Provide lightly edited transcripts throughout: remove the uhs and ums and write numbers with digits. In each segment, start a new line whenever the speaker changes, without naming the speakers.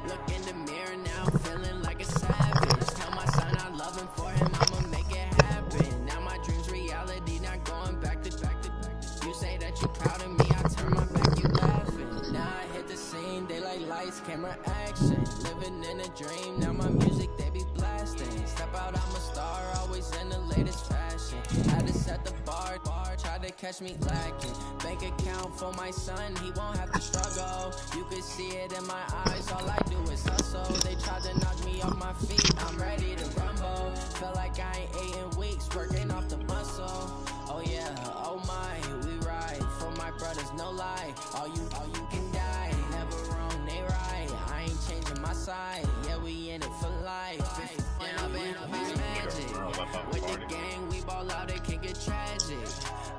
Look in the mirror now, feeling like a savage. Tell my son I love him, for him I'ma make it happen. Now my dream's reality, not going back to back to back. You say that you proud of me, I turn my back, you laughing. Now I hit the scene, daylight lights, camera action. Living in a dream, now my music they be blasting. Step out, I'm a star, always in the latest fashion. Had to set the bar, try to catch me lacking. Bank account for my son, he won't have to struggle. You can see it in my eyes, all I do is hustle. They tried to knock me off my feet, I'm ready to rumble. Feel like I ain't ate in weeks, working off the muscle. Oh yeah, oh my, we ride for my brothers, no lie. All you can die, never wrong, they right. I ain't changing my side, yeah, we in it for life. Down, magic. With the gang, we ball out, it can get tragic.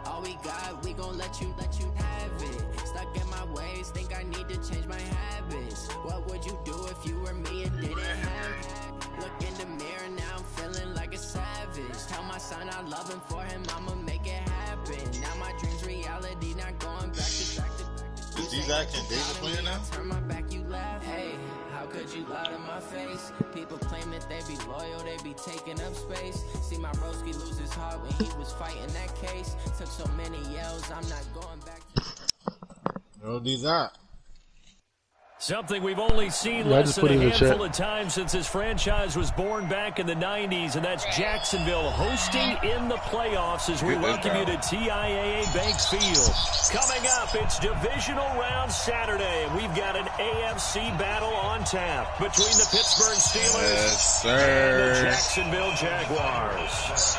All we got, we gon' let you have it. Stuck in my ways, think I need to change my habits. What would you do if you were me and didn't have it? Look in the mirror now, I'm feeling like a savage. Tell my son I love him, for him I'ma make it happen. Now my dream's reality, not going back to back to back.
Is these acting David playing now?
Turn my back, you laugh. Hey, how could you lie to my face? People claim that they be loyal, they be taking up space. See my broski lose his heart when he was fighting that case. Took so many yells, I'm not going back to...
No, these are.
Something we've only seen less than a handful of times since this franchise was born back in the 90s, and that's Jacksonville hosting in the playoffs as we welcome you to TIAA Bank Field. Coming up, it's divisional round Saturday, and we've got an AFC battle on tap between the Pittsburgh Steelers and the Jacksonville Jaguars.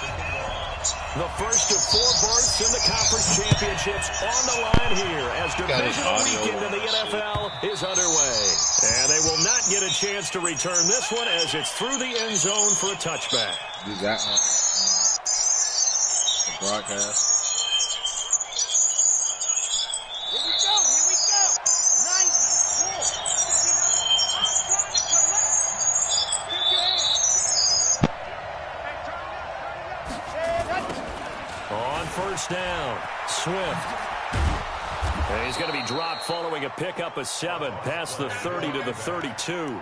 The first of 4 berths in the conference championships on the line here as divisional weekend in the NFL is underway. And they will not get a chance to return this one as it's through the end zone for a touchback.
Do that one. The broadcast.
Here we go, here we go. 94.
On first down, Swift. And he's going to be dropped following a pickup of 7 past the 30 to the 32.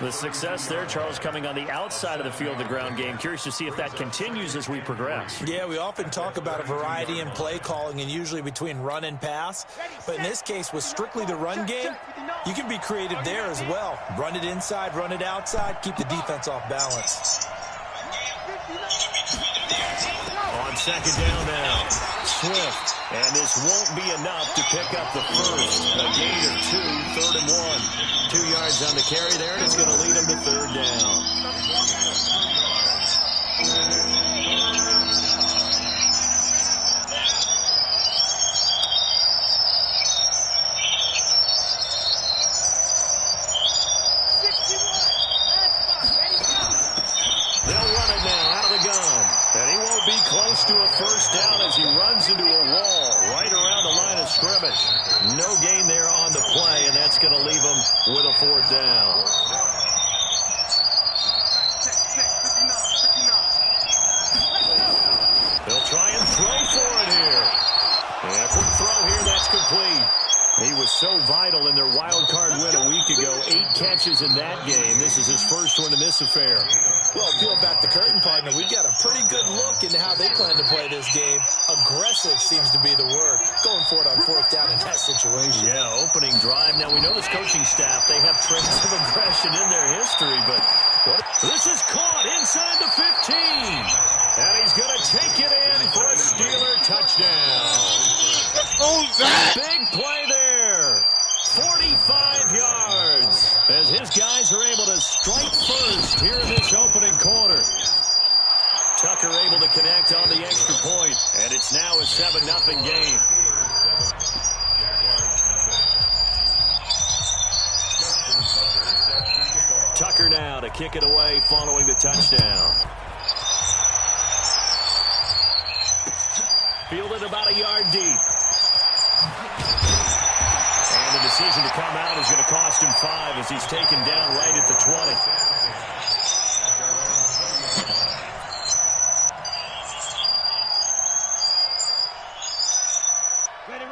The success there, Charles, coming on the outside of the field, the ground game. Curious to see if that continues as we progress.
Yeah, we often talk about a variety in play calling and usually between run and pass. But in this case, with strictly the run game, you can be creative there as well. Run it inside, run it outside, keep the defense off balance.
On second down now, Swift. And this won't be enough to pick up the first. A gain of 2, 3rd and 1. 2 yards on the carry there, and it's going to lead him to 3rd down. Close to a first down as he runs into a wall right around the line of scrimmage. No gain there on the play, and that's going to leave him with a 4th down. They'll try and throw for it here. And quick throw here, that's complete. He was so vital in their wild card win a week ago. 8 catches in that game. This is his first one in this affair.
Well, peel back the curtain, partner. We've got a pretty good look into how they plan to play this game. Aggressive seems to be the word. Going for it on 4th down in that situation.
Yeah, opening drive. Now, we know this coaching staff, they have traits of aggression in their history, but this is caught inside the 15. And he's going to take it in for a Steeler touchdown. Big play there. 45 yards as his guys are able to strike first here in this opening quarter. Tucker able to connect on the extra point, and it's now a 7-0 game. Tucker now to kick it away following the touchdown. Fielded about a yard deep. And the decision to come out is going to cost him 5 as he's taken down right at the 20.
Ready.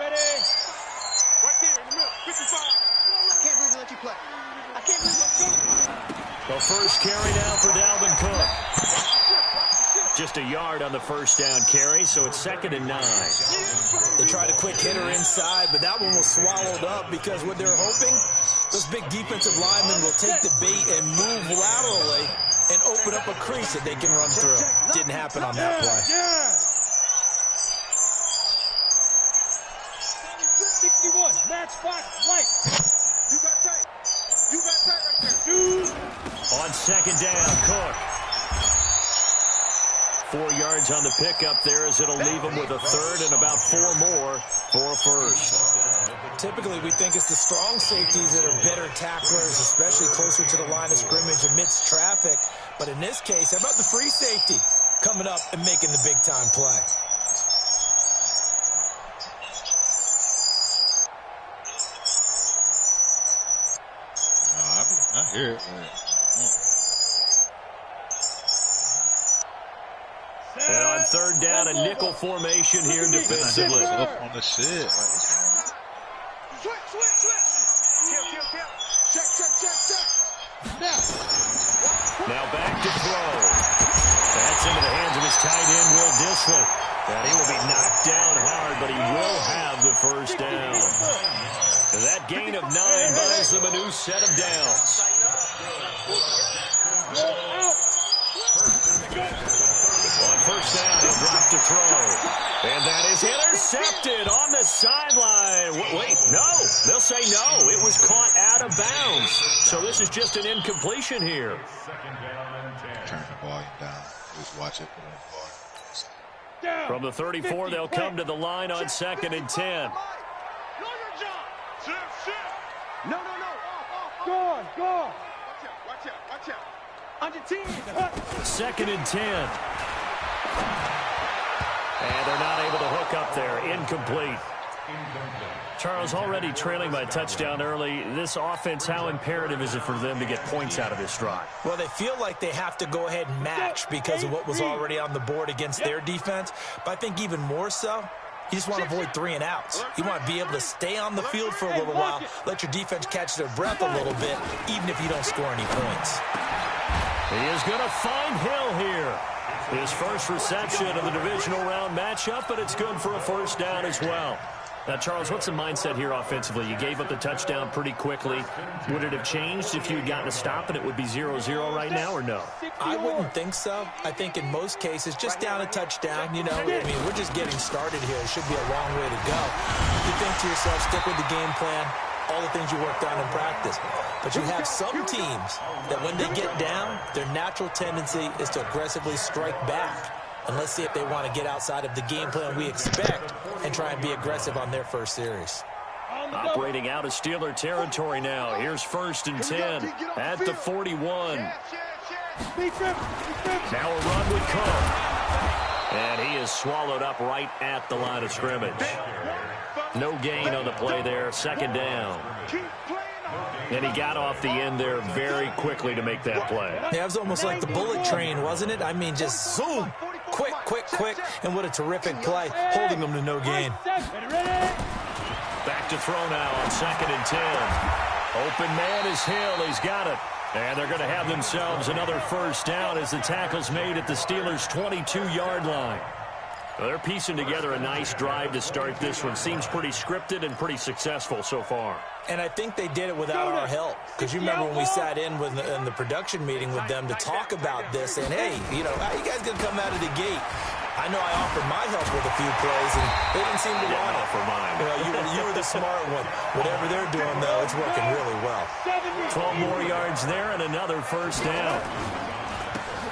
Right there in the middle. 55. I can't believe they let you play. I can't believe
The first carry now for Dalvin Cook. Just a yard on the first down carry, so it's 2nd and 9.
They tried a quick hitter inside, but that one was swallowed up because what they're hoping, those big defensive linemen will take the bait and move laterally and open up a crease that they can run through. Didn't happen on that play.
61, match box, right. You got tight. You got tight right there. Dude.
On 2nd down, Cook. 4 yards on the pickup there as it'll leave them with a 3rd and about 4 more for a first.
Typically, we think it's the strong safeties that are better tacklers, especially closer to the line of scrimmage amidst traffic. But in this case, how about the free safety coming up and making the big-time play?
I hear it.
And on 3rd down, a nickel formation here defensively.
Up on the shit.
Switch. Kill. Check.
Now back to throw. That's into the hands of his tight end, Will Dissly. And he will be knocked down hard, but he will have the first down. That gain of 9 buys them a new set of downs. On 1st down, he'll drop to throw. And that is intercepted on the sideline. Wait, no. They'll say no. It was caught out of bounds. So this is just an incompletion here.
Turn the volume down. Just watch it.
From the 34, they'll come to the line on 2nd and 10.
No. Go on. Watch out. On your team.
2nd and 10. And they're not able to hook up there. Incomplete. Charles, already trailing by a touchdown early. This offense, how imperative is it for them to get points out of this drive?
Well, they feel like they have to go ahead and match because of what was already on the board against their defense. But I think even more so, you just want to avoid 3 and outs. You want to be able to stay on the field for a little while, let your defense catch their breath a little bit, even if you don't score any points.
He is going to find Hill here. His first reception of the divisional round matchup, but it's good for a first down as well. Now, Charles, what's the mindset here offensively? You gave up the touchdown pretty quickly. Would it have changed if you had gotten a stop and it would be 0-0 right now, or no?
I wouldn't think so. I think in most cases, just down a touchdown, you know, I mean, we're just getting started here. It should be a long way to go. You think to yourself, stick with the game plan, all the things you worked on in practice. But you have some teams that when they get down, their natural tendency is to aggressively strike back. And let's see if they want to get outside of the game plan we expect and try and be aggressive on their first series.
Operating out of Steeler territory now. Here's 1st and 10 at the 41. Now a run with Cook. And he is swallowed up right at the line of scrimmage. No gain on the play there. 2nd down. And he got off the end there very quickly to make that play.
Yeah, it was almost like the bullet train, wasn't it? I mean, just zoom. Quick. And what a terrific play, holding them to no gain.
Back to throw now on 2nd and 10. Open man is Hill. He's got it. And they're going to have themselves another first down as the tackle's made at the Steelers' 22-yard line. Well, they're piecing together a nice drive to start this one. Seems pretty scripted and pretty successful so far.
And I think they did it without our help. Because you remember when we sat in the production meeting with them to talk about this, and hey, you know, how you guys going to come out of the gate? I know I offered my help with a few plays, and they didn't seem to want it.
For mine.
You know, you were the smart one. Whatever they're doing, though, it's working really well.
12 more yards there and another first down.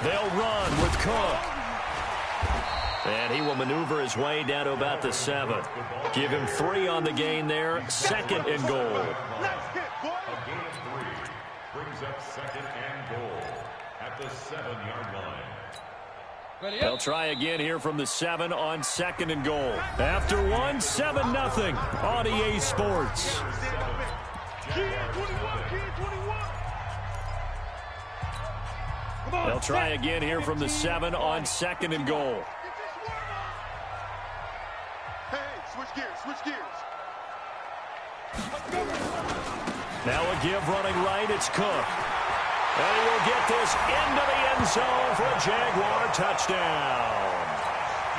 They'll run with Cook. And he will maneuver his way down to about the 7. Give him 3 on the gain there. 2nd and goal.
Brings up 2nd and goal at the 7-yard line.
They'll try again here from the 7 on 2nd and goal. After 1, 7-0 on EA Sports. They'll try again here from the 7 on 2nd and goal.
Switch gears.
Now a give running right. It's Cook. And he will get this into the end zone for a Jaguar touchdown.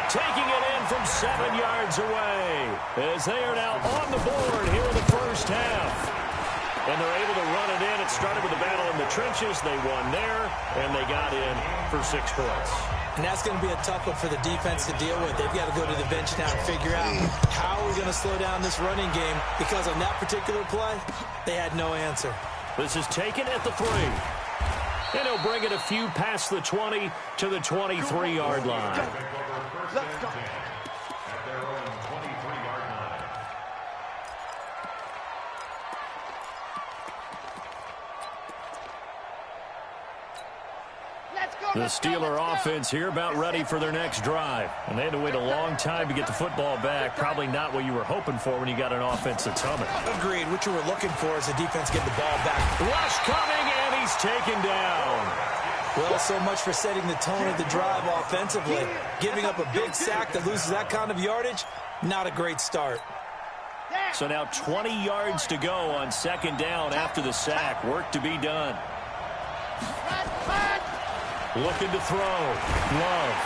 Taking it in from 7 yards away as they are now on the board here in the first half. And they're able to run it in. It started with a battle in the trenches. They won there, and they got in for 6 points.
And that's going to be a tough one for the defense to deal with. They've got to go to the bench now and figure out how are we going to slow down this running game, because on that particular play, they had no answer.
This is taken at the 3. And he'll bring it a few past the 20 to the 23-yard line.
Let's go. At their own 23-yard line.
The Steeler offense here about ready for their next drive. And they had to wait a long time to get the football back. Probably not what you were hoping for when you got an offense that's humming.
Agreed. What you were looking for is the defense getting the ball back.
Rush coming, and he's taken down.
Well, so much for setting the tone of the drive offensively. Giving up a big sack that loses that kind of yardage, not a great start.
So now 20 yards to go on 2nd down after the sack. Work to be done. Looking to throw. Love.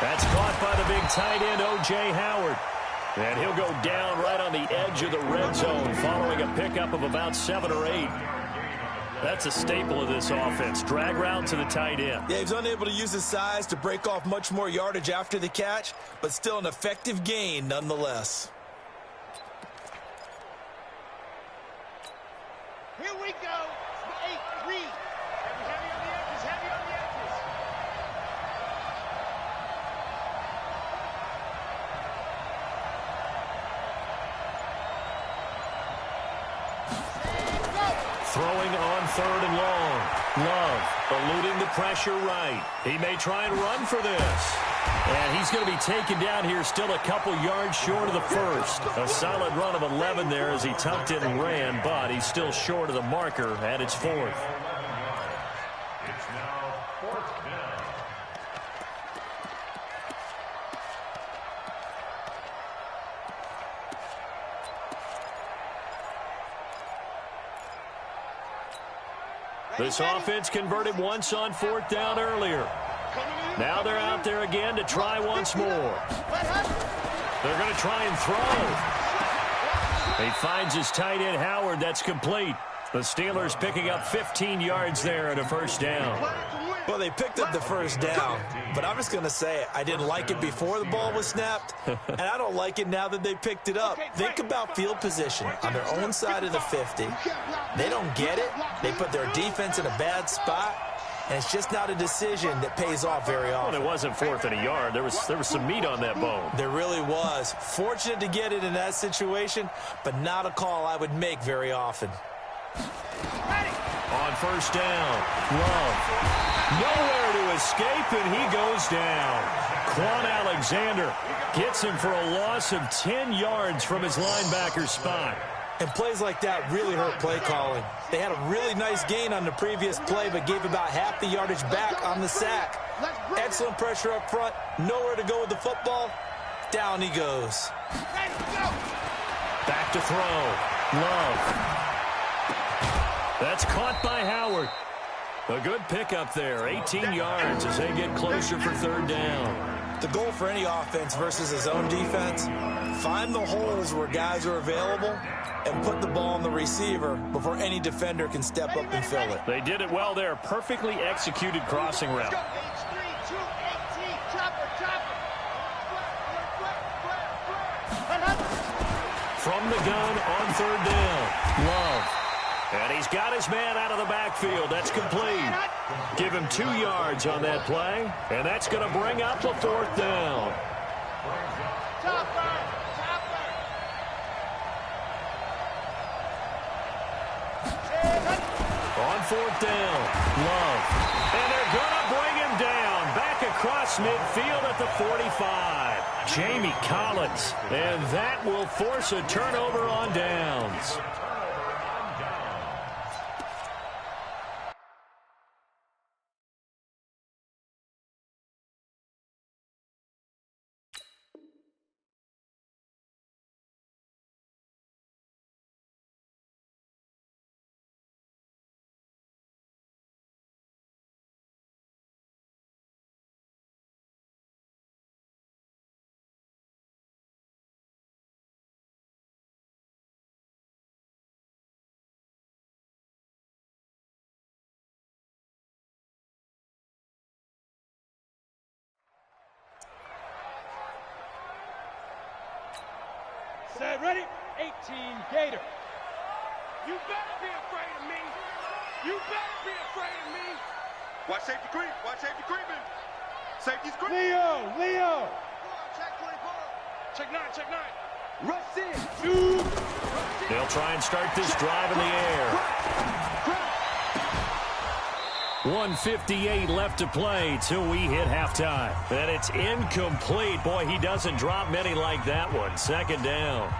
That's caught by the big tight end, O.J. Howard. And he'll go down right on the edge of the red zone following a pickup of about 7 or 8. That's a staple of this offense. Drag route to the tight end.
Yeah, he's unable to use his size to break off much more yardage after the catch, but still an effective gain nonetheless.
Here we go. 8, read. Heavy on the edges, heavy on the edges.
Throwing on 3rd and long. Love eluding the pressure right. He may try and run for this. And he's going to be taken down here still a couple yards short of the first. A solid run of 11 there as he tucked in and ran, but he's still short of the marker at its 4th.
It's now 4th down.
This offense converted once on 4th down earlier. Now they're out there again to try once more. They're going to try and throw. He finds his tight end, Howard. That's complete. The Steelers picking up 15 yards there at a 1st down.
Well, they picked up the 1st down, but I'm just going to say it. I didn't like it before the ball was snapped, and I don't like it now that they picked it up. Think about field position on their own side of the 50. They don't get it. They put their defense in a bad spot, and it's just not a decision that pays off very often.
Well, it wasn't 4th and a yard. There was some meat on that bone.
There really was. Fortunate to get it in that situation, but not a call I would make very often.
On 1st down, Love. Nowhere to escape, and he goes down. Quan Alexander gets him for a loss of 10 yards from his linebacker spot.
And plays like that really hurt play calling. They had a really nice gain on the previous play, but gave about half the yardage back on the sack. Excellent pressure up front. Nowhere to go with the football. Down he goes.
Back to throw. Love. That's caught by Howard. A good pickup there. 18 yards as they get closer for 3rd down.
The goal for any offense versus his own defense, find the holes where guys are available and put the ball on the receiver before any defender can step up and fill it.
They did it well there. Perfectly executed crossing route. From the gun on 3rd down. Love. And he's got his man out of the backfield. That's complete. Give him 2 yards on that play. And that's going to bring up a 4th down. On 4th down, Love. And they're going to bring him down. Back across midfield at the 45. Jamie Collins. And that will force a turnover on downs.
Set, ready? 18, Gator. You better be afraid of me. You better be afraid of me.
Watch safety creep. Watch safety creeping. Safety's creeping.
Leo.
Check 24.
Check 9, check 9. Rush in. Shoot.
They'll try and start this drive in the air. 1:58 left to play till we hit halftime. And it's incomplete. Boy, he doesn't drop many like that one. Second down.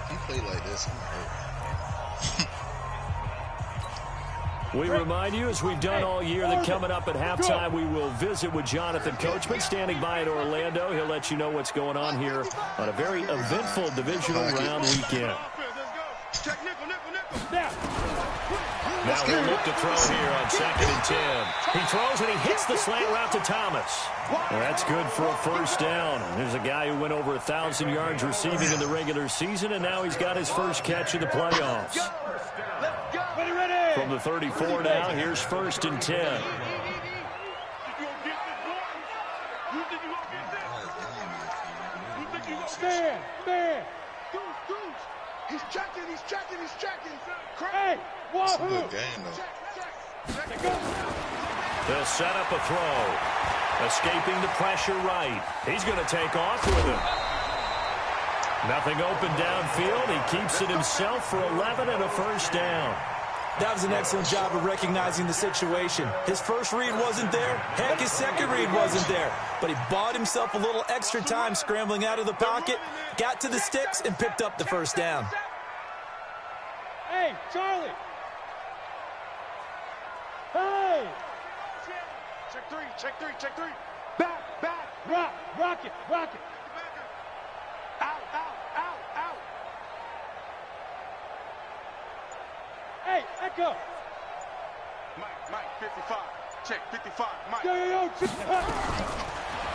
He played like this, I'm hurt.
We remind you, as we've done all year, that coming up at halftime, we will visit with Jonathan Coachman, standing by in Orlando. He'll let you know what's going on here on a very eventful divisional round weekend.
Check nickel.
Now he'll look to throw here on 2nd and 10. He throws and he hits the slant route to Thomas. Well, that's good for a first down. There's a guy who went over 1,000 yards receiving in the regular season, and now he's got his first catch in the playoffs. From the 34 now, here's 1st and 10.
Stand.
He's checking.
Hey,
It's a
wahoo.
good game, though.
They'll set up a throw. Escaping the pressure right. He's going to take off with him. Nothing open downfield. He keeps it himself for 11 and a first down.
That was an excellent job of recognizing the situation. His first read wasn't there. Heck, his second read wasn't there. But he bought himself a little extra time scrambling out of the pocket, got to the sticks, and picked up the first down.
Hey, Charlie. Hey.
Check three.
Back. Rock it.
Out.
Hey, echo.
Mike, 55. Check 55. Mike.
Yo.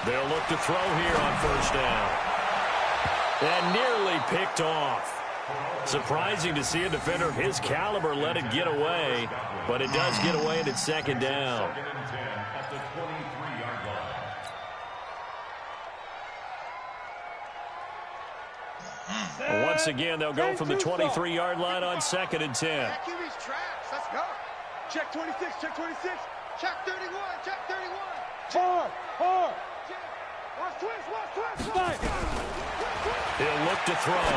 They'll look to throw here on first down. And nearly picked off. Surprising to see a defender of his caliber let it get away, but it does get away and it's second down. Once again, they'll go from the 23-yard line on 2nd and 10.
QB's trash. Let's go. Check 26. Check 31.
Hard.
Watch twist.
He'll look to throw.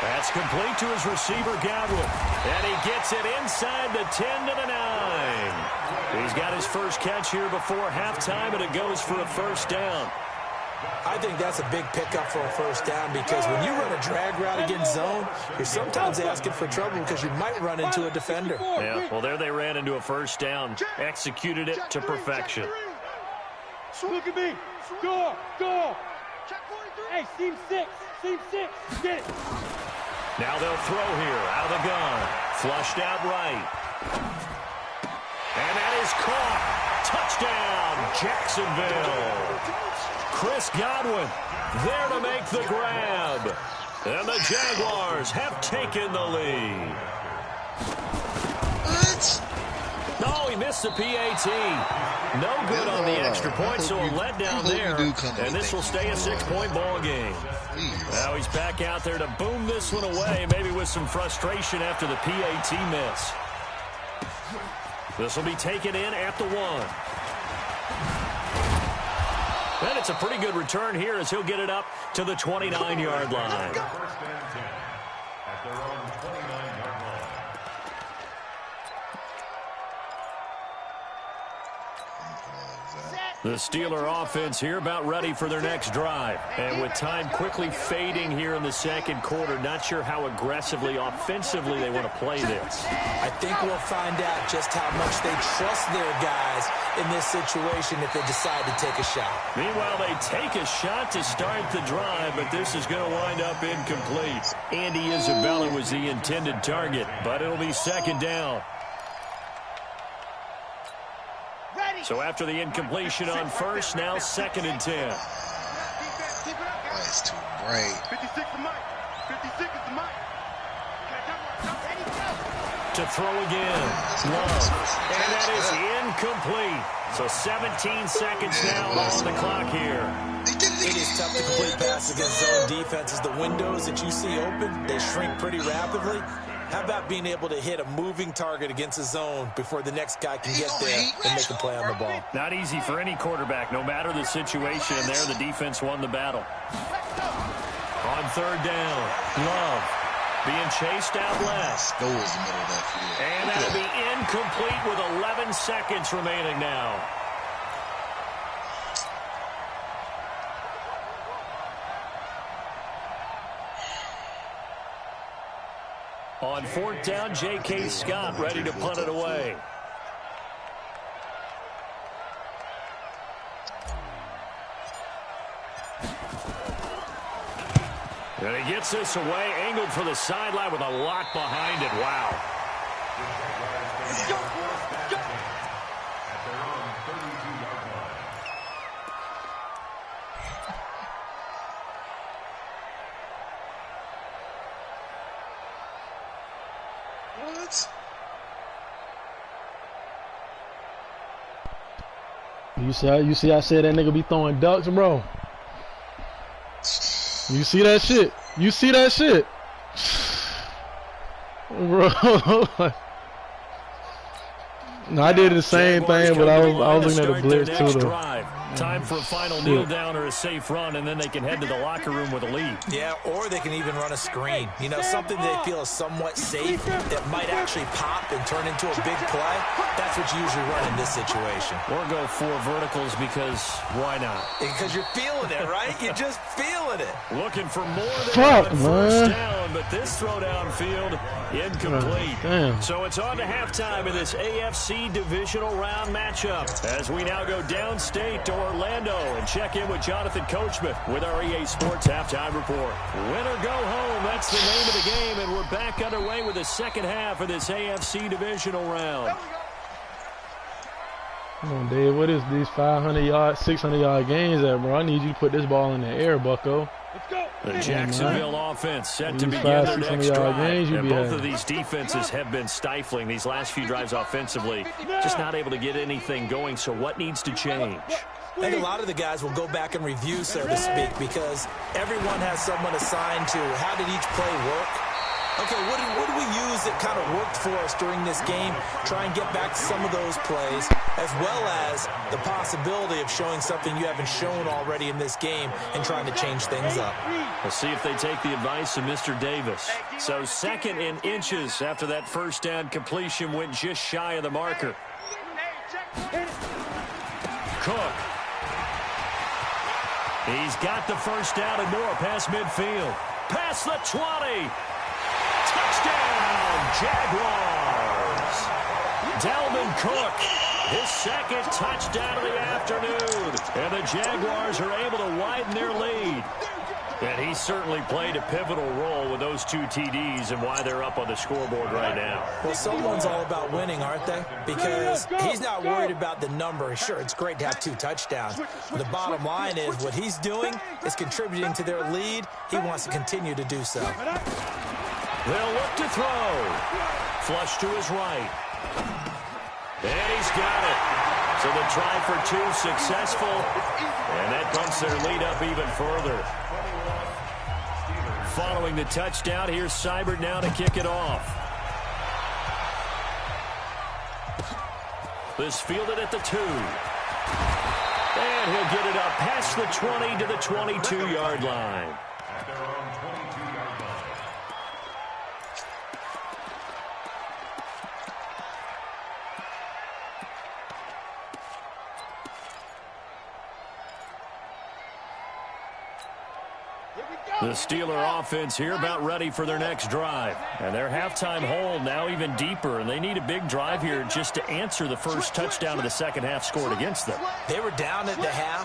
That's complete to his receiver, Godwin. And he gets it inside the 10 to the 9. He's got his first catch here before halftime, and it goes for a first down.
I think that's a big pickup for a first down because when you run a drag route against zone, you're sometimes asking for trouble because you might run into a defender.
Yeah, well, there they ran into a first down. Executed it to perfection.
Look at me. Go. Hey, seam six. Get it.
Now they'll throw here out of the gun. Flushed out right. And that is caught. Touchdown, Jacksonville. Chris Godwin there to make the grab. And the Jaguars have taken the lead.
What?
No, he missed the PAT. No good on the extra point, so a letdown there. And this will stay a 6-point ball game. Now he's back out there to boom this one away, maybe with some frustration after the PAT miss. This will be taken in at the 1. And it's a pretty good return here as he'll get it up to the 29-yard line.
First and 10 at their own 29-yard line.
The Steeler offense here about ready for their next drive. And with time quickly fading here in the second quarter, not sure how aggressively, offensively they want to play this.
I think we'll find out just how much they trust their guys in this situation if they decide to take a shot.
Meanwhile, they take a shot to start the drive, but this is going to wind up incomplete. Andy Isabella was the intended target, but it'll be second down. So after the incompletion on first, now 2nd and 10.
That's too bright.
56 to Mike. 56 is to Mike.
To throw again. Love. And that is incomplete. So 17 seconds now on the clock here.
It is tough to complete passes against zone defenses. The windows that you see open, they shrink pretty rapidly. How about being able to hit a moving target against a zone before the next guy can get there and make a play on the ball?
Not easy for any quarterback, no matter the situation. And there, the defense won the battle. On third down, Love being chased out left.
Go is the middle of that field.
And that'll be incomplete with 11 seconds remaining now. On fourth down, J.K. Scott ready to punt it away. And he gets this away, angled for the sideline with a lot behind it. Wow.
What?
You see I said that nigga be throwing ducks, bro. You see that shit? You see that shit? Bro. No, I did the same thing, but I was looking at the blitz too, though.
Time for a final kneel down or a safe run, and then they can head to the locker room with a lead.
Yeah, or they can even run a screen. You know, something they feel is somewhat safe that might actually pop and turn into a big play. That's what you usually run in this situation.
Or go 4 verticals because why not?
Because you're feeling it, right? You're just feeling it.
Looking for more than on first down, but this throw downfield incomplete.
Damn.
So it's on to halftime in this AFC divisional round matchup as we now go downstate to Orlando and check in with Jonathan Coachman with our EA Sports Halftime Report. Win or go home, that's the name of the game, and we're back underway with the second half of this AFC divisional round.
Come on, Dave, what is these 500-yard, 600-yard games at, bro? I need you to put this ball in the air, bucko.
Let's go.
The Jacksonville offense set to begin their next drive. And both of these defenses have been stifling these last few drives offensively. Just not able to get anything going, so what needs to change?
I think a lot of the guys will go back and review, so to speak, because everyone has someone assigned to how did each play work. Okay, what do we use that kind of worked for us during this game? Try and get back to some of those plays, as well as the possibility of showing something you haven't shown already in this game and trying to change things up.
We'll see if they take the advice of Mr. Davis. So second in inches after that first down completion went just shy of the marker. Cook. He's got the first down and more past midfield. Past the 20. Touchdown, Jaguars. Dalvin Cook, his second touchdown of the afternoon. And the Jaguars are able to widen their lead. And he certainly played a pivotal role with those 2 TDs and why they're up on the scoreboard right now.
Well, someone's all about winning, aren't they? Because he's not worried about the number. Sure, it's great to have 2 touchdowns. But the bottom line is what he's doing is contributing to their lead. He wants to continue to do so.
They'll look to throw. Flush to his right. And he's got it. So the try for 2 successful. And that bumps their lead up even further. Following the touchdown, here's Seibert now to kick it off. This fielded at the 2. And he'll get it up past the 20 to the 22-yard line. The Steeler offense here about ready for their next drive. And their halftime hole now even deeper, and they need a big drive here just to answer the first touchdown of the second half scored against them.
They were down at the half.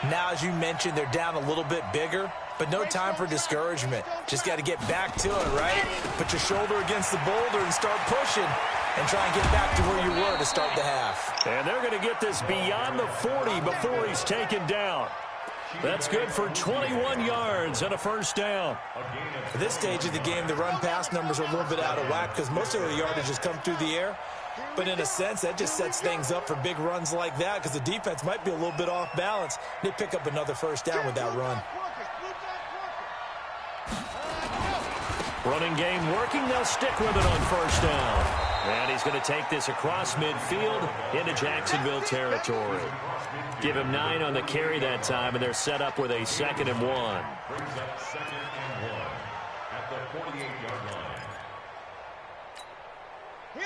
Now, as you mentioned, they're down a little bit bigger, but no time for discouragement. Just got to get back to it, right? Put your shoulder against the boulder and start pushing and try and get back to where you were to start the half.
And they're going to get this beyond the 40 before he's taken down. That's good for 21 yards and a first down.
At this stage of the game, the run-pass numbers are a little bit out of whack because most of the yardage has come through the air. But in a sense, that just sets things up for big runs like that because the defense might be a little bit off balance. They pick up another first down with that run.
Running game working. They'll stick with it on first down. And he's going to take this across midfield into Jacksonville territory. Give him 9 on the carry that time, and they're set up with a 2nd and 1.
Brings up 2nd and 1 at the 48-yard line.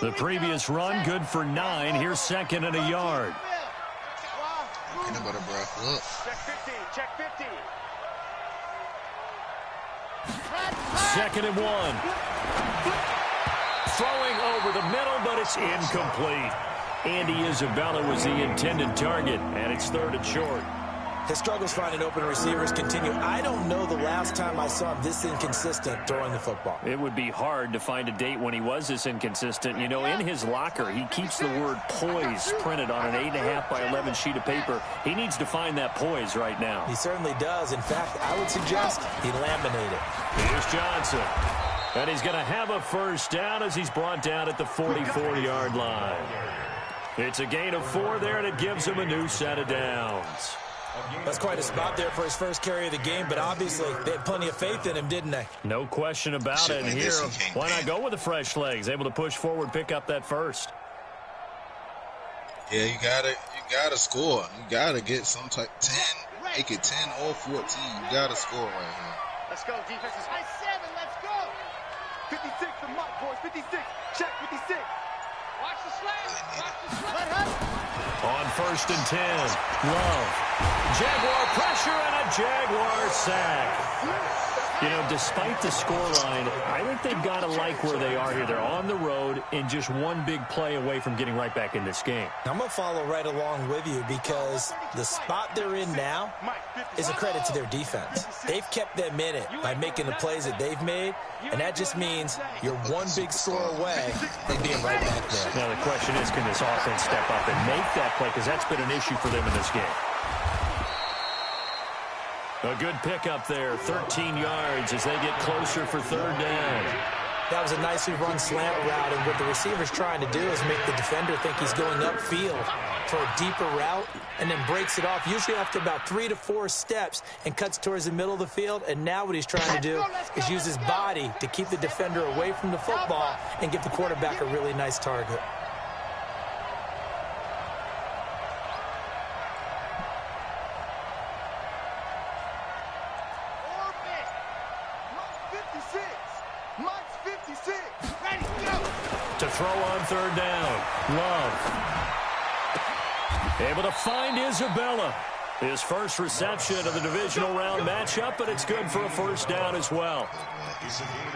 The previous run, good for 9. Here's 2nd and a yard.
Peanut butter breath. Look.
Check 15. Check 15.
2nd and 1. Throwing over the middle, but it's incomplete. Andy Isabella was the intended target, and it's 3rd and short.
His struggles finding open receivers continue. I don't know the last time I saw him this inconsistent throwing the football.
It would be hard to find a date when he was this inconsistent. You know, in his locker, he keeps the word poise printed on an 8.5 by 11 sheet of paper. He needs to find that poise right now.
He certainly does. In fact, I would suggest he laminate it.
Here's Johnson. And he's going to have a first down as he's brought down at the 44-yard line. It's a gain of 4 there, and it gives him a new set of downs.
That's quite a spot there for his first carry of the game, but obviously they had plenty of faith in him, didn't they?
No question about it. And here, why not go with the fresh legs? Able to push forward, pick up that first.
Yeah, you gotta score. You gotta get some type 10. Make it 10 or 14. You gotta score right here.
Let's go, defense. High 7, let's go. 56 the mark, boys. 56. Check 56. Watch the slant. Watch the slant.
On 1st and 10. Love. Jaguar pressure and a Jaguar sack. You know, despite the scoreline, I think they've got to like where they are here. They're on the road and just one big play away from getting right back in this game.
I'm going to follow right along with you because the spot they're in now is a credit to their defense. They've kept them in it by making the plays that they've made, and that just means you're one big score away from being right back there.
Now, the question is, can this offense step up and make that play? Because that's been an issue for them in this game. A good pickup there, 13 yards as they get closer for 3rd down.
That was a nicely run slant route, and what the receiver's trying to do is make the defender think he's going upfield for a deeper route and then breaks it off, usually after about 3 to 4 steps, and cuts towards the middle of the field. And now what he's trying to do is use his body to keep the defender away from the football and give the quarterback a really nice target.
To throw on 3rd down. Love. Able to find Isabella. His first reception of the divisional round matchup, but it's good for a first down as well.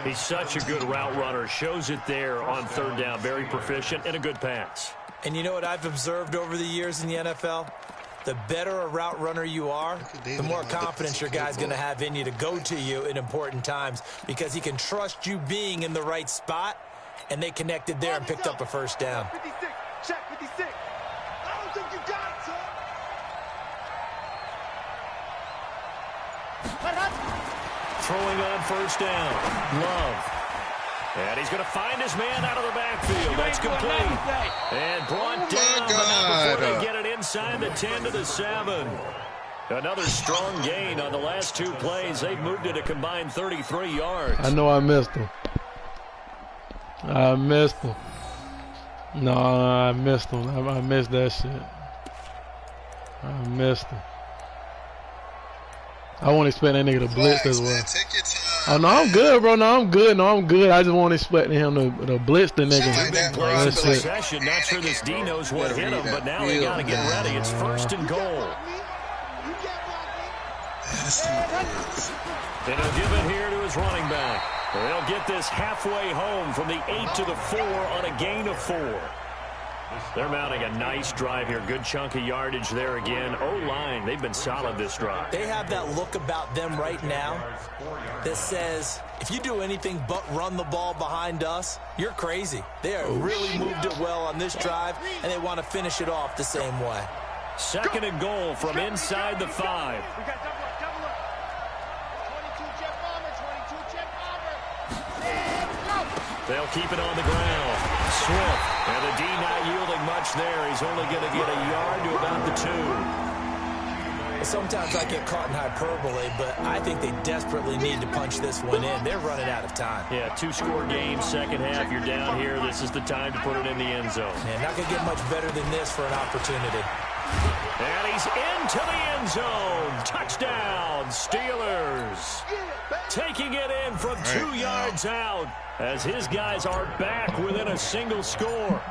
He's such a good route runner. Shows it there on 3rd down. Very proficient and a good pass.
And you know what I've observed over the years in the NFL? The better a route runner you are, the more confidence your guy's going to have in you to go to you in important times because he can trust you being in the right spot. And they connected there and picked up a first down.
56. Check 56. I don't think you got it, son.
Throwing on 1st down. Love. And he's going to find his man out of the backfield. That's complete. And brought down, but not before they get it inside the 10 to the 7. Another strong gain on the last 2 plays. They've moved it a combined 33 yards.
I know I missed him. I missed him. No, I missed him. I missed that shit. I missed him. I won't expect that nigga to blitz as well. Oh, no, I'm good, bro. No, I'm good. No, I'm good. I just won't expect him to blitz the nigga.
That's it. Not sure this D knows what hit him, but now they got to get ready. It's 1st and goal. And he'll give it here to his running back. They'll get this halfway home from the 8 to the 4 on a gain of 4. They're mounting a nice drive here. Good chunk of yardage there again. O-line, they've been solid this drive.
They have that look about them right now that says, if you do anything but run the ball behind us, you're crazy. They have really moved it well on this drive, and they want to finish it off the same way.
Second and goal from inside the 5.
We got double up. 22 jet bomber, 22 jet bomber. And go.
They'll keep it on the ground. Swift. And the D not yielding much there. He's only going to get a yard to about the 2.
Sometimes I get caught in hyperbole, but I think they desperately need to punch this one in. They're running out of time.
Yeah, 2-score game, second half. You're down here. This is the time to put it in the end zone.
Yeah, not going to get much better than this for an opportunity.
And he's into the end zone. Touchdown, Steelers. Taking it in from 2 yards out as his guys are back within a single score.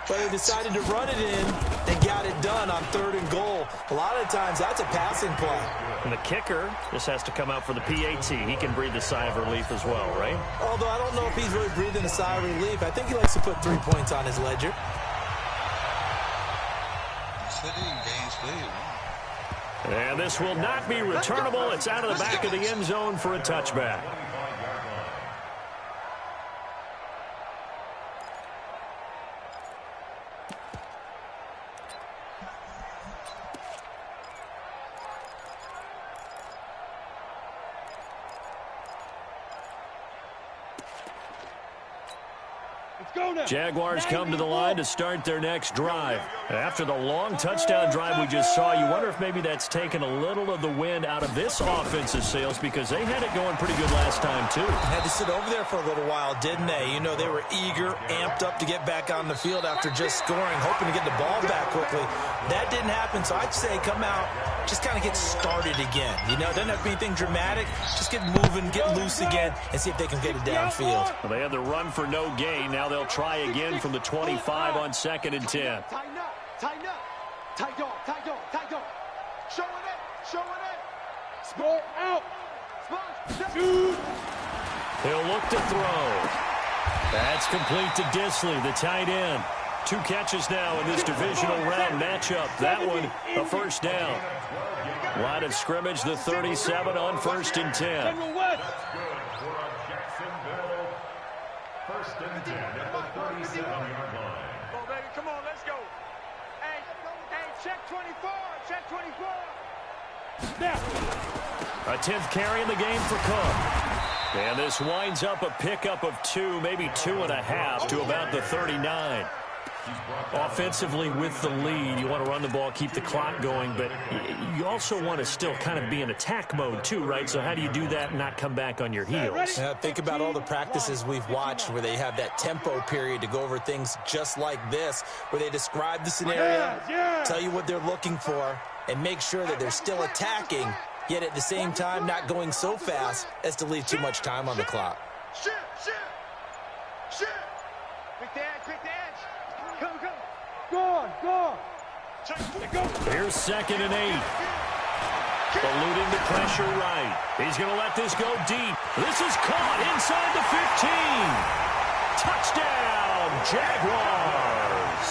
But they decided to run it in and got it done on 3rd and goal. A lot of times that's a passing play.
And the kicker just has to come out for the PAT. He can breathe a sigh of relief as well, right?
Although I don't know if he's really breathing a sigh of relief. I think he likes to put 3 points on his ledger.
And this will not be returnable. It's out of the back of the end zone for a touchback. Jaguars come to the line to start their next drive. After the long touchdown drive we just saw, you wonder if maybe that's taken a little of the wind out of this offensive sails because they had it going pretty good last time, too.
Had to sit over there for a little while, didn't they? You know, they were eager, amped up to get back on the field after just scoring, hoping to get the ball back quickly. That didn't happen, so I'd say come out, just kind of get started again. You know, it doesn't have to be anything dramatic. Just get moving, get loose again, and see if they can get it downfield.
Well, they had the run for no gain. Now they'll try again from the 25 on 2nd and 10.
Tighten up, tighten up. Tight dog, tight dog, tight dog. Show it in. Score out. Shoot.
He'll look to throw. That's complete to Disley, the tight end. 2 catches now in this divisional round matchup. That one, a first down. Line of scrimmage, the 37 on 1st and 10.
First and 10 at the 37-yard line.
Come on, baby, come on, let's go. Hey, check 24, check 24.
A 10th carry in the game for Cook. And this winds up a pickup of 2, maybe 2.5 to about the 39. Offensively with the lead, you want to run the ball, keep the clock going, but you also want to still kind of be in attack mode too, right? So how do you do that and not come back on your heels?
Yeah, think about all the practices we've watched where they have that tempo period to go over things just like this, where they describe the scenario, tell you what they're looking for, and make sure that they're still attacking, yet at the same time not going so fast as to leave too much time on the clock.
Shit. Quick the edge. Come. Go on.
Here's 2nd and 8. Eluding the pressure right. He's going to let this go deep. This is caught inside the 15. Touchdown, Jaguars.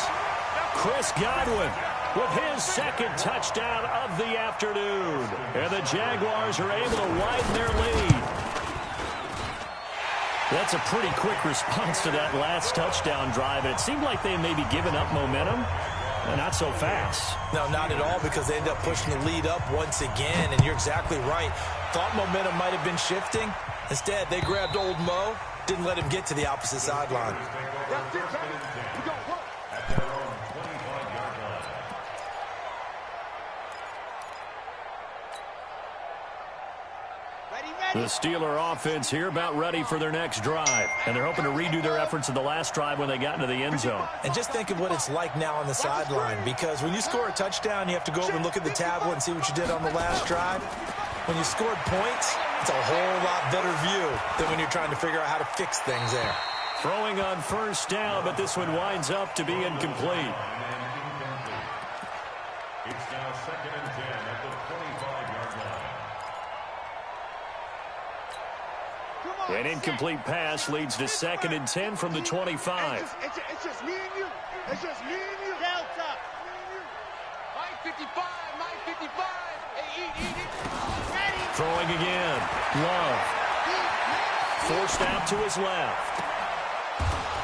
Chris Godwin with his 2nd touchdown of the afternoon. And the Jaguars are able to widen their lead. That's a pretty quick response to that last touchdown drive. And it seemed like they may be giving up momentum. Not so fast.
No, not at all, because they ended up pushing the lead up once again, and you're exactly right. Thought momentum might have been shifting. Instead, they grabbed old Mo, didn't let him get to the opposite sideline.
That's it, baby. We go work.
At their own 25-yard line.
The Steeler offense here about ready for their next drive. And they're hoping to redo their efforts in the last drive when they got into the end zone.
And just think of what it's like now on the sideline, because when you score a touchdown, you have to go over and look at the tablet and see what you did on the last drive. When you scored points, it's a whole lot better view than when you're trying to figure out how to fix things there.
Throwing on 1st down, but this one winds up to be incomplete.
It's now 2nd and 10 at the 25-yard line.
An incomplete pass leads to 2nd and 10 from the 25.
It's just me and you. It's just me and you. Delta. Mike 55. Hey, eat it. Ready.
Throwing again. Love. Forced out to his left.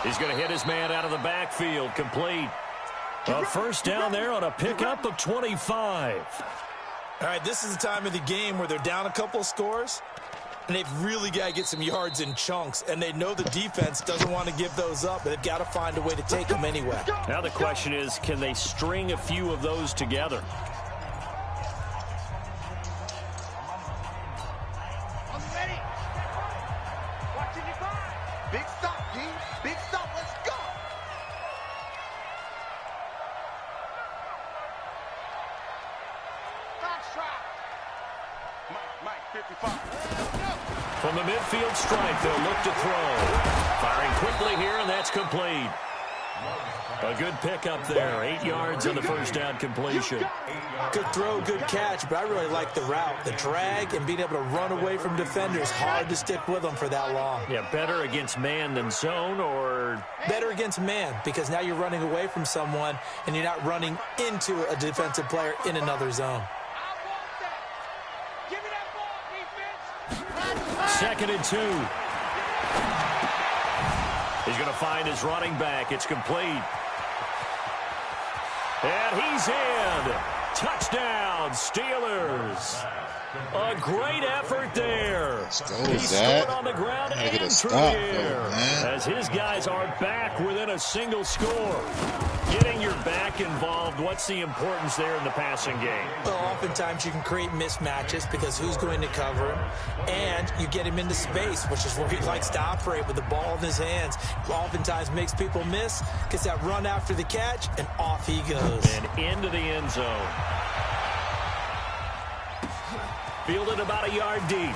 He's going to hit his man out of the backfield. Complete. A first down there on a pickup of 25.
All right, this is the time of the game where they're down a couple of scores, and they've really got to get some yards in chunks, and they know the defense doesn't want to give those up, but they've got to find a way to take them anyway.
Now the question is, can they string a few of those together?
Big stop, D. Big stop. Let's go. Mike, 55.
From the midfield stripe, they'll look to throw. Firing quickly here, and that's complete. A good pickup there. 8 yards on the first down completion.
Good throw, good catch, but I really like the route. The drag and being able to run away from defenders, hard to stick with them for that long.
Yeah, better against man than zone, or?
Better against man, because now you're running away from someone and you're not running into a defensive player in another zone.
Second and 2. He's going to find his running back. It's complete. And he's in. Touchdown, Steelers. A great effort there. He stood on the ground and through the air as his guys are back within a single score. Getting your back involved, what's the importance there in the passing game?
Well, oftentimes you can create mismatches because who's going to cover him, and you get him into space, which is where he likes to operate with the ball in his hands. Oftentimes makes people miss, gets that run after the catch, and off he goes.
And into the end zone. Fielded about a yard deep.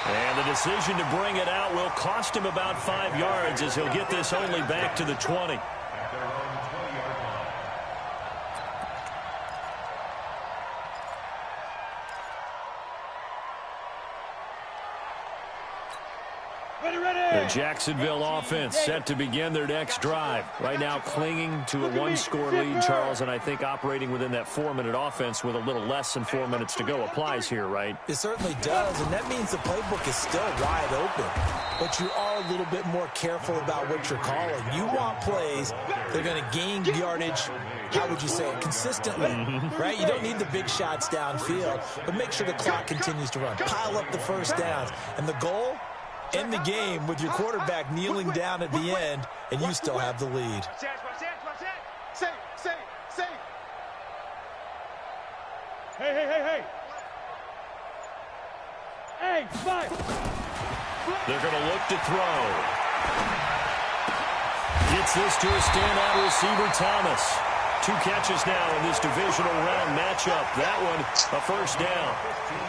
And the decision to bring it out will cost him about 5 yards as he'll get this only back to the 20. The Jacksonville offense set to begin their next drive. Right now clinging to a one-score lead, Charles, and I think operating within that 4-minute offense with a little less than 4 minutes to go applies here, right?
It certainly does, and that means the playbook is still wide open. But you are a little bit more careful about what you're calling. You want plays that are going to gain yardage, how would you say it, consistently, right? You don't need the big shots downfield, but make sure the clock continues to run. Pile up the first downs, and the goal? End the game with your quarterback kneeling down at the end, and you still have the lead.
Safe. Hey. Hey, spike.
They're going to look to throw. Gets this to a standout receiver, Thomas. 2 catches now in this divisional round matchup. That one, a first down.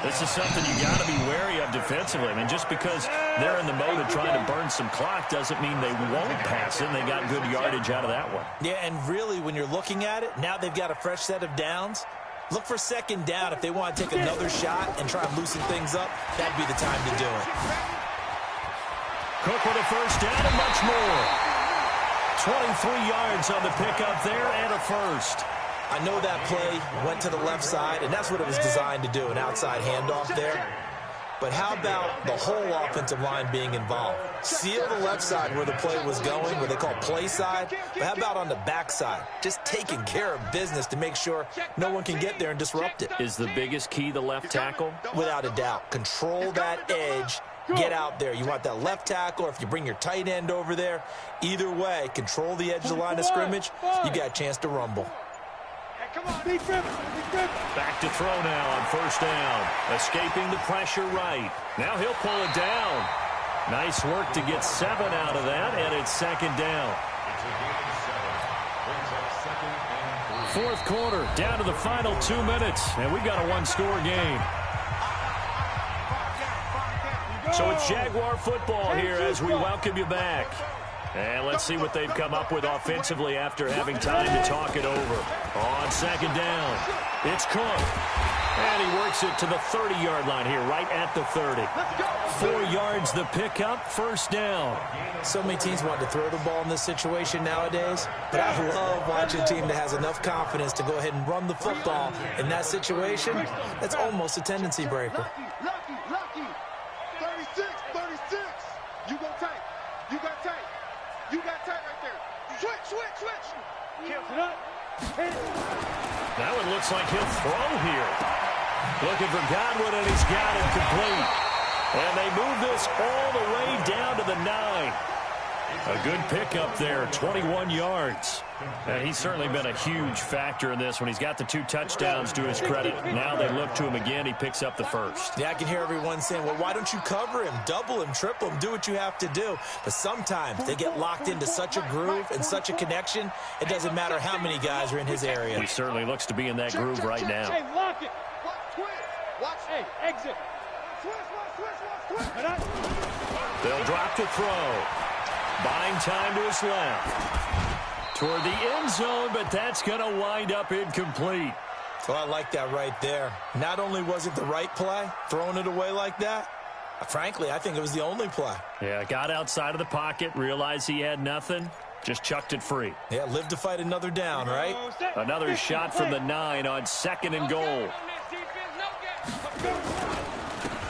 This is something you got to be wary of defensively. I mean, just because they're in the mode of trying to burn some clock doesn't mean they won't pass it. And they got good yardage out of that one.
Yeah, and really, when you're looking at it, now they've got a fresh set of downs. Look for second down if they want to take another shot and try and loosen things up. That'd be the time to do it.
Cook with a first down and much more. 23 yards on the pickup there and a first.
I know that play went to the left side, and that's what it was designed to do, an outside handoff there. But how about the whole offensive line being involved? Seal the left side where the play was going, where they call play side. But how about on the back side? Just taking care of business to make sure no one can get there and disrupt it.
Is the biggest key the left tackle?
Without a doubt. Control that edge. Get out there. You want that left tackle, or if you bring your tight end over there, either way, control the edge of the line of scrimmage. You got a chance to rumble.
Back to throw now on first down. Escaping the pressure right. Now he'll pull it down. Nice work to get 7 out of that, and it's second down. Fourth quarter, down to the final 2 minutes, and we got a one-score game. So it's Jaguar football here as we welcome you back. And let's see what they've come up with offensively after having time to talk it over. On second down, it's Cook. And he works it to the 30-yard line here, right at the 30. 4 yards the pickup, first down.
So many teams want to throw the ball in this situation nowadays, but I love watching a team that has enough confidence to go ahead and run the football in that situation. That's almost a tendency breaker.
Lucky. 36. You go tight. You got tight right there. Switch.
Now it looks like he'll throw here. Looking for Godwin, and he's got it complete. And they move this all the way down to the 9. A good pickup there, 21 yards. And he's certainly been a huge factor in this when he's got the 2 touchdowns to his credit. Now they look to him again. He picks up the first.
Yeah, I can hear everyone saying, well, why don't you cover him, double him, triple him, do what you have to do. But sometimes they get locked into such a groove and such a connection, it doesn't matter how many guys are in his area.
He certainly looks to be in that groove right now.
Hey, lock it. Watch. Hey, exit. Switch.
They'll drop to throw. Buying time to his left. Toward the end zone, but that's going to wind up incomplete.
Well, I like that right there. Not only was it the right play, throwing it away like that, frankly, I think it was the only play.
Yeah, got outside of the pocket, realized he had nothing, just chucked it free.
Yeah, live to fight another down, right?
Another shot from the 9 on 2nd and goal.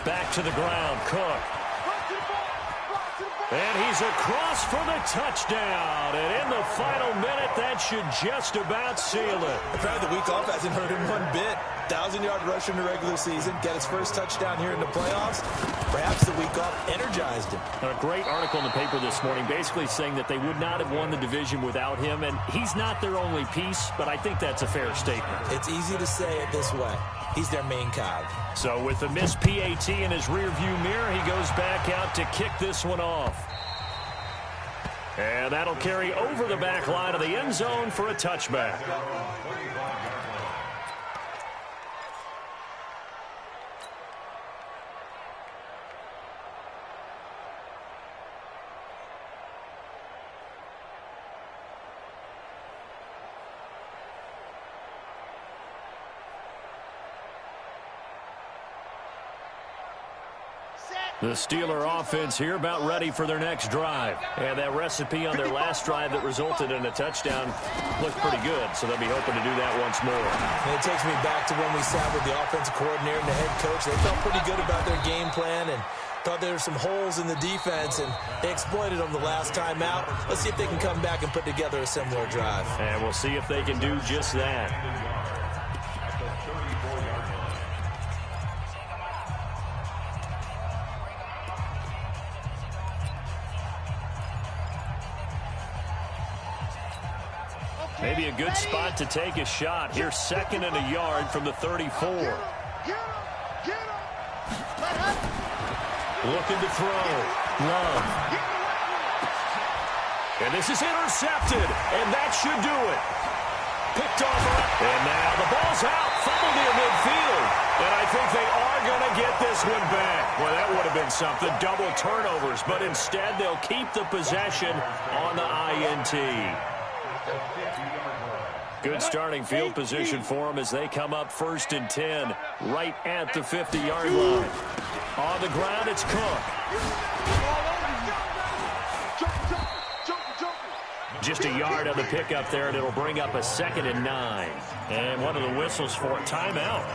Back to the ground, Cook. And he's across for the touchdown. And in the final minute, that should just about seal it.
Apparently the week off hasn't hurt him one bit. 1,000-yard rusher in the regular season. Got his first touchdown here in the playoffs. Perhaps the week off energized him.
A great article in the paper this morning basically saying that they would not have won the division without him. And he's not their only piece, but I think that's a fair statement.
It's easy to say it this way. He's their main cog.
So with the missed PAT in his rearview mirror, he goes back out to kick this one off. And that'll carry over the back line of the end zone for a touchback. The Steeler offense here about ready for their next drive. And that recipe on their last drive that resulted in a touchdown looked pretty good, so they'll be hoping to do that once more.
And it takes me back to when we sat with the offensive coordinator and the head coach. They felt pretty good about their game plan and thought there were some holes in the defense, and they exploited them the last time out. Let's see if they can come back and put together a similar drive.
And we'll see if they can do just that. Maybe a good spot to take a shot. Here's 2nd and a yard from the 34. Looking to throw. Love. And this is intercepted. And that should do it. Picked off. And now the ball's out. Fumbled near midfield. And I think they are going to get this one back. Well, that would have been something. Double turnovers. But instead, they'll keep the possession on the INT. Good starting field position for them as they come up 1st and 10 right at the 50-yard line. On the ground, it's Cook. Just a yard on the pickup there, and it'll bring up a 2nd and 9. And one of the whistles for a timeout.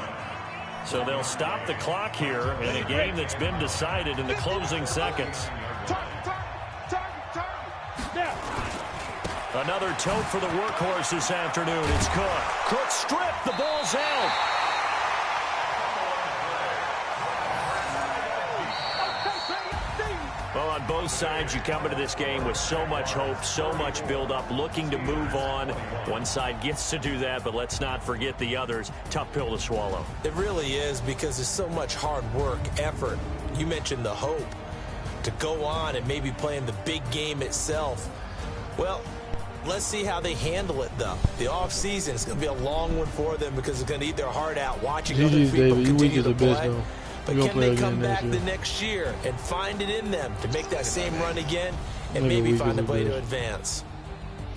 So they'll stop the clock here in a game that's been decided in the closing seconds. Another tote for the workhorse this afternoon. It's Cook. Cook stripped. The ball's out. Well, on both sides, you come into this game with so much hope, so much build-up, looking to move on. One side gets to do that, but let's not forget the others. Tough pill to swallow.
It really is, because there's so much hard work, effort. You mentioned the hope to go on and maybe play in the big game itself. Well, let's see how they handle it, though. The offseason is going to be a long one for them because it's going to eat their heart out watching other people continue to play. But can they come back the next year and find it in them to make that same run again and maybe find a way to advance?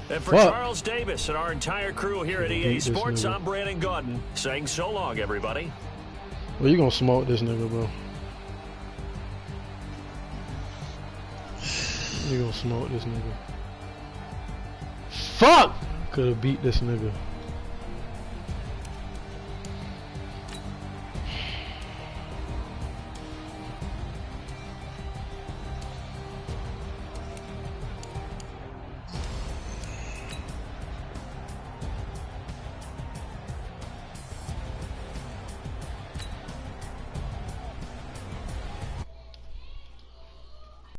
And for Charles Davis and our entire crew here at EA Sports, I'm Brandon Gordon saying so long, everybody.
Well, you going to smoke this nigga, bro. You going to smoke this nigga. Fuck! Could have beat this nigga.